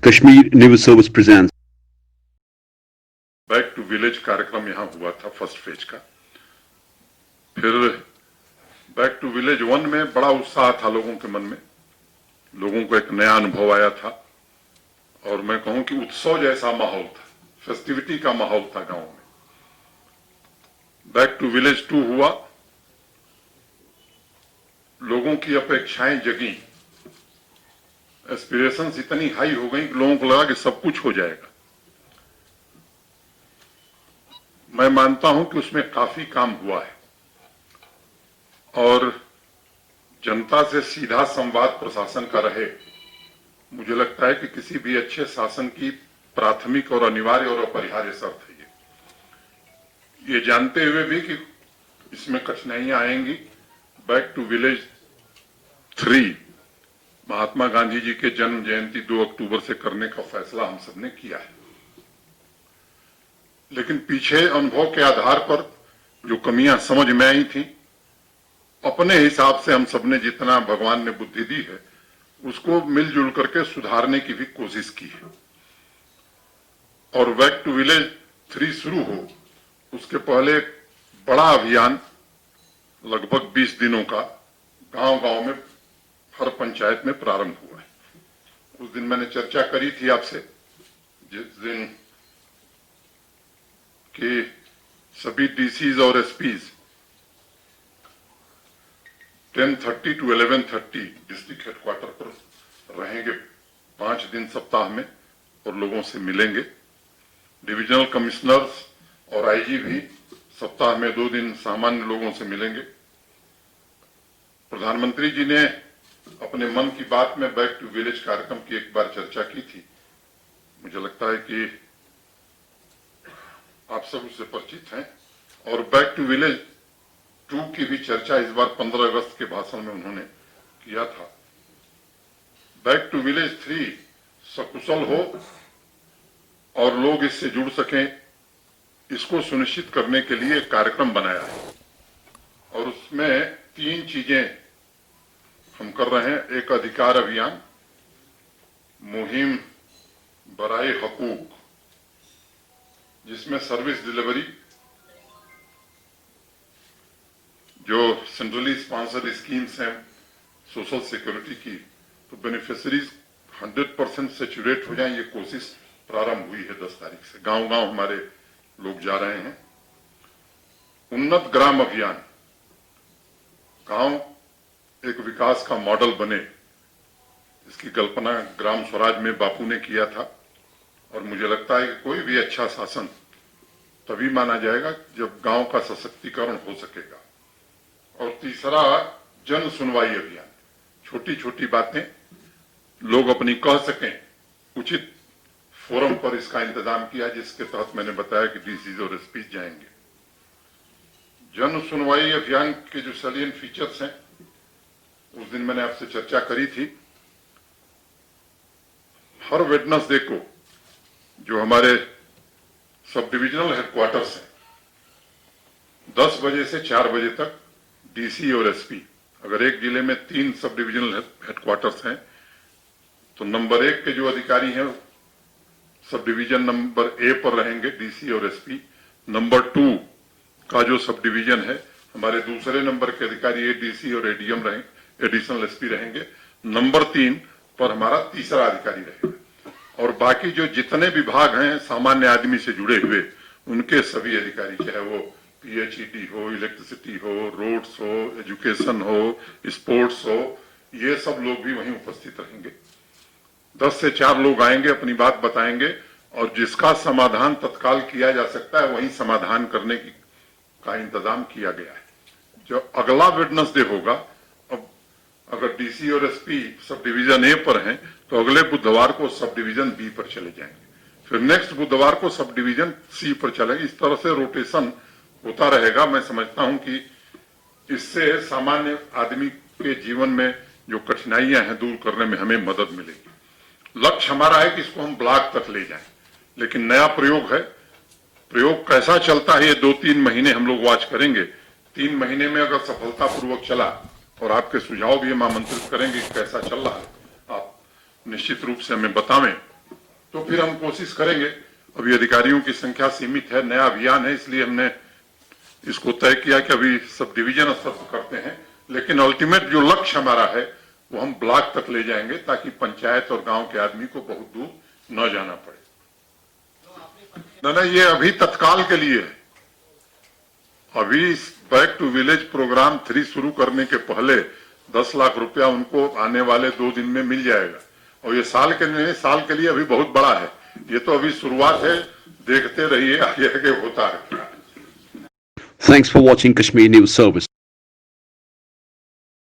Kashmir News Service presents. Back to village कार्यक्रम यहाँ हुआ था फर्स्ट फेज का। फिर बैक टू विलेज 1 में बड़ा उत्साह था लोगों के मन में, लोगों को एक नया अनुभव आया था और मैं कहूं कि उत्सव जैसा माहौल था, फेस्टिविटी का माहौल था गांव में। बैक टू विलेज 2 हुआ, लोगों की अपेक्षाएं जगी, एस्पिरेशंस इतनी हाई हो गई कि लोगों को लगा कि सब कुछ हो जाएगा। मैं मानता हूं कि उसमें काफी काम हुआ है और जनता से सीधा संवाद प्रशासन का रहे। मुझे लगता है कि किसी भी अच्छे शासन की प्राथमिक और अनिवार्य और अपरिहार्य शर्त है ये जानते हुए भी कि इसमें कठिनाइयां आएंगी। Back to village 3 Mahatma Gandhi ji के जन्म जयंती 2 अक्टूबर से करने का फैसला हम सबने किया है, लेकिन पीछे अनुभव के आधार पर जो कमियां समझ में आई थी, अपने हिसाब से हम सबने जितना भगवान ने बुद्धि दी है उसको मिलजुल करके सुधारने की भी कोशिश की है। और बैक टू विलेज 3 शुरू हो उसके पहले एक बड़ा अभियान लगभग 20 दिनों का गांव-गांव में हर पंचायत में प्रारंभ हुआ है। उस दिन मैंने चर्चा करी थी आपसे, जिस दिन कि सभी डीसीज और एसपीज 10:30 to 11:30 डिस्ट्रिक्ट हेडक्वार्टर पर रहेंगे 5 दिन सप्ताह में और लोगों से मिलेंगे। डिविजनल कमिश्नर्स और आईजी भी सप्ताह में 2 दिन सामान्य लोगों से मिलेंगे। प्रधानमंत्री जी ने अपने मन की बात में बैक टू विलेज कार्यक्रम की एक बार चर्चा की थी। मुझे लगता है कि आप सब उससे परिचित हैं और बैक टू विलेज 2 की भी चर्चा इस बार 15 अगस्त के भाषण में उन्होंने किया था। बैक टू विलेज 3 सकुशल हो और लोग इससे जुड़ सकें, इसको सुनिश्चित करने के लिए एक कार्यक्रम बनाया है और उसमें 3 चीजें हम कर रहे हैं। एक अधिकार अभियान, मुहिम बराए हकूक, जिसमें सर्विस डिलीवरी, जो सेंट्रली स्पॉन्सर्ड स्कीम्स हैं सोशल सिक्योरिटी की, तो बेनिफिशियरीज 100% सेचुरेट हो जाएं, ये कोशिश प्रारंभ हुई है 10 तारीख से। गांव-गांव हमारे लोग जा रहे हैं। उन्नत ग्राम अभियान, गांव एक विकास का मॉडल बने, इसकी कल्पना ग्राम स्वराज में बापू ने किया था और मुझे लगता है कि कोई भी अच्छा शासन तभी माना जाएगा जब गांव का सशक्तिकरण हो सकेगा। और तीसरा, जन सुनवाई अभियान, छोटी छोटी बातें लोग अपनी कह सकें, उचित फोरम पर इसका इंतजाम किया, जिसके तहत मैंने बताया कि डीसीज और एसपी जाएंगे। जन सुनवाई अभियान के जो सैलिएंट फीचर्स हैं उस दिन मैंने आपसे चर्चा करी थी। हर वेडनेसडे को जो हमारे सब डिविजनल हेडक्वार्टर्स हैं 10 बजे से 4 बजे तक डीसी और एसपी, अगर एक जिले में 3 सब डिविजनल हेडक्वार्टर्स हैं तो नंबर 1 के जो अधिकारी हैं सब डिवीजन नंबर ए पर रहेंगे, डीसी और एसपी। नंबर 2 का जो सब डिवीजन है, हमारे दूसरे नंबर के अधिकारी एडीसी और एडीएम रहेंगे, एडिशनल एसपी रहेंगे। नंबर 3 पर हमारा तीसरा अधिकारी रहेगा और बाकी जो जितने विभाग हैं सामान्य आदमी से जुड़े हुए, उनके सभी अधिकारी, चाहे वो पीएचईडी हो, इलेक्ट्रिसिटी हो, रोड्स हो, एजुकेशन हो, स्पोर्ट्स हो, ये सब लोग भी वहीं उपस्थित रहेंगे। 10 से 4 लोग आएंगे, अपनी बात बताएंगे और जिसका समाधान तत्काल किया जा सकता है वहीं समाधान करने का इंतजाम किया गया है। जो अगला वेडनेसडे होगा, अब अगर डीसी और एसपी सब डिवीजन ए पर हैं तो अगले बुधवार को सब डिवीजन बी पर चले जाएंगे, फिर नेक्स्ट बुधवार को सब डिवीजन सी पर चलेंगे। इस तरह से रोटेशन होता रहेगा। मैं समझता हूं कि इससे सामान्य आदमी के जीवन में जो कठिनाइयां हैं दूर करने में हमें मदद मिलेगी। लक्ष्य हमारा है कि इसको हम ब्लॉक तक ले जाएं, लेकिन नया प्रयोग है। प्रयोग कैसा चलता है ये 2-3 महीने हम लोग वॉच करेंगे। 3 महीने में अगर सफलतापूर्वक चला और आपके सुझाव भी हम आमंत्रित करेंगे कैसा चल रहा है, आप निश्चित रूप से हमें बतावें तो फिर हम कोशिश करेंगे। अभी अधिकारियों की संख्या सीमित है, नया अभियान है, इसलिए हमने इसको तय किया कि अभी सब डिवीजन स्तर पर करते हैं, लेकिन अल्टीमेट जो लक्ष्य हमारा है वो हम ब्लॉक तक ले जाएंगे ताकि पंचायत और गांव के आदमी को बहुत दूर न जाना पड़े। नहीं, ये अभी तत्काल के लिए है। अभी बैक टू विलेज प्रोग्राम 3 शुरू करने के पहले 10 लाख रुपया उनको आने वाले 2 दिन में मिल जाएगा, और ये साल के लिए अभी बहुत बड़ा है। ये तो अभी शुरुआत है, देखते रहिए आगे आगे होता है। Thanks for watching Kashmir News Service.